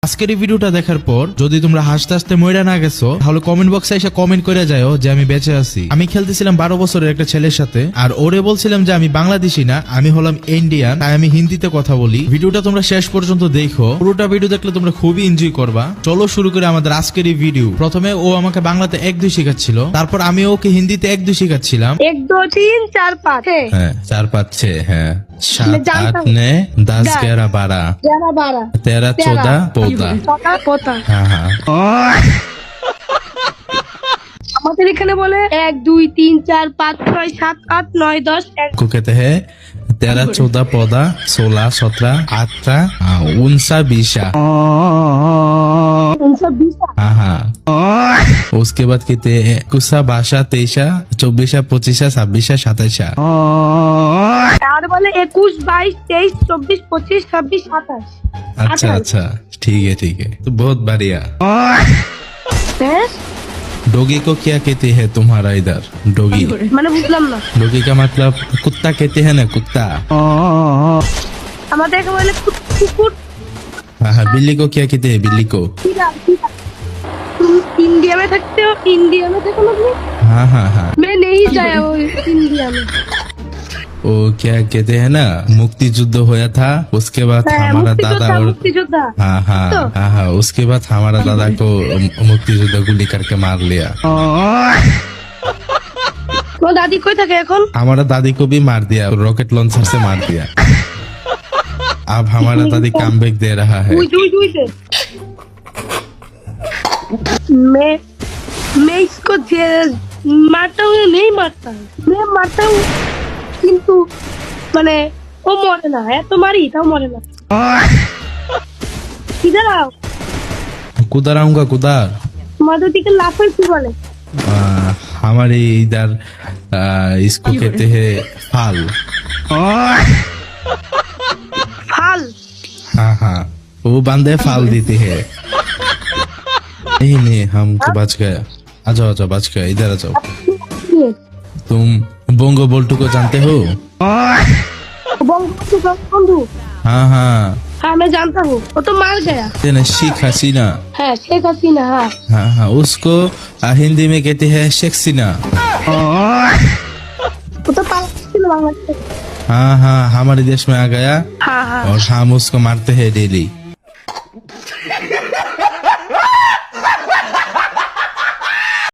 আজকের এই ভিডিওটা দেখার পর যদি তোমরা হাসতে হাসতে মইরা না গেছো তাহলে কমেন্ট বক্সে এসে কমেন্ট করে যাও যে আমি বেঁচে আছি। আমি খেলতেছিলাম 12 বছরের একটা ছেলের সাথে, আর ওরে বলছিলাম যে আমি বাংলাদেশি না, আমি হলাম ইন্ডিয়ান, তাই আমি হিন্দিতে কথা বলি। ভিডিওটা তোমরা শেষ পর্যন্ত দেখো, পুরোটা ভিডিও দেখলে তোমরা খুবই এনজয় করবা। চলো শুরু করে আমাদের আজকের এই ভিডিও। প্রথমে ও আমাকে বাংলাতে 1-2 শেখাচ্ছিল, তারপর আমি ওকে হিন্দিতে 1-2 শেখাচ্ছিলাম। 1 2 3 4 5 হ্যাঁ 4 5 6, হ্যাঁ 7 8 9 10 11 12 11 12 13 14 14। পোতা। হ্যাঁ হ্যাঁ আমাদের এখানে বলে 1 2 3 4 5 6 7 8 9 10 को कहते हैं 13 14 14 16 17 18 19 20। 19 हाँ हाँ उसके बाद कहते हैं कुसा भाषा 23 24 25 26 27। আর বলে 21 22 23 24 25 26 27। अच्छा अच्छा ठीक है तो बहुत बढ़िया। হ্যাঁ डोगी को क्या कहते हैं तुम्हारा इधर? डोगी মানে বুঝলাম না। डोगी का मतलब कुत्ता कहते हैं ना, कुत्ता। আমাদের এখানে বলে কুকুর। हाँ हाँ बिल्ली को क्या कहते हैं? बिल्ली को। इंडिया में थकते हो? इंडिया में थे तुम अपने? हाँ हाँ हाँ मैं नहीं जाया वो इंडिया में। वो क्या कहते हैं ना, मुक्ति युद्ध हुआ था, उसके बाद हमारा दादा और मुक्तियोद्धा। हाँ हाँ तो? हाँ हाँ उसके बाद हमारा दादा को मुक्ति युद्ध गोली करके मार लिया। वो दादी कोई থাকে এখন? हमारा दादी को भी मार दिया, रॉकेट लॉन्चर से मार दिया। अब हमारा दादी कमबैक दे रहा है। उई मैं इसको मारता हूँ या नहीं मारता हूँ? मैं मारता हूँ কিন্তু মানে ও মরে না, এত মারি তাও মরে না। কিধার আও? कुदर आऊंगा कुदर। তোমাদের দিকে লাফাই কি বলে? हमारे इधर इसको कहते हैं फाल। ফাল। हाँ हाँ वो बंदे फाल देते हैं। नहीं हम तो बच गया। आ जाओ बच गया, इधर आ जाओ। तुम बोंगो बोल्टू को जानते हो? बंधु। हाँ हाँ हाँ मैं जानता हूँ, वो तो मार गया। तेना शेख हसीना। हाँ शेख हसीना। हाँ हाँ हाँ उसको हिंदी में कहते हैं शेख सीना। वो तो बांग्लादेश। हाँ हाँ हमारे देश में आ गया हाँ हाँ और हम उसको मारते हैं डेली।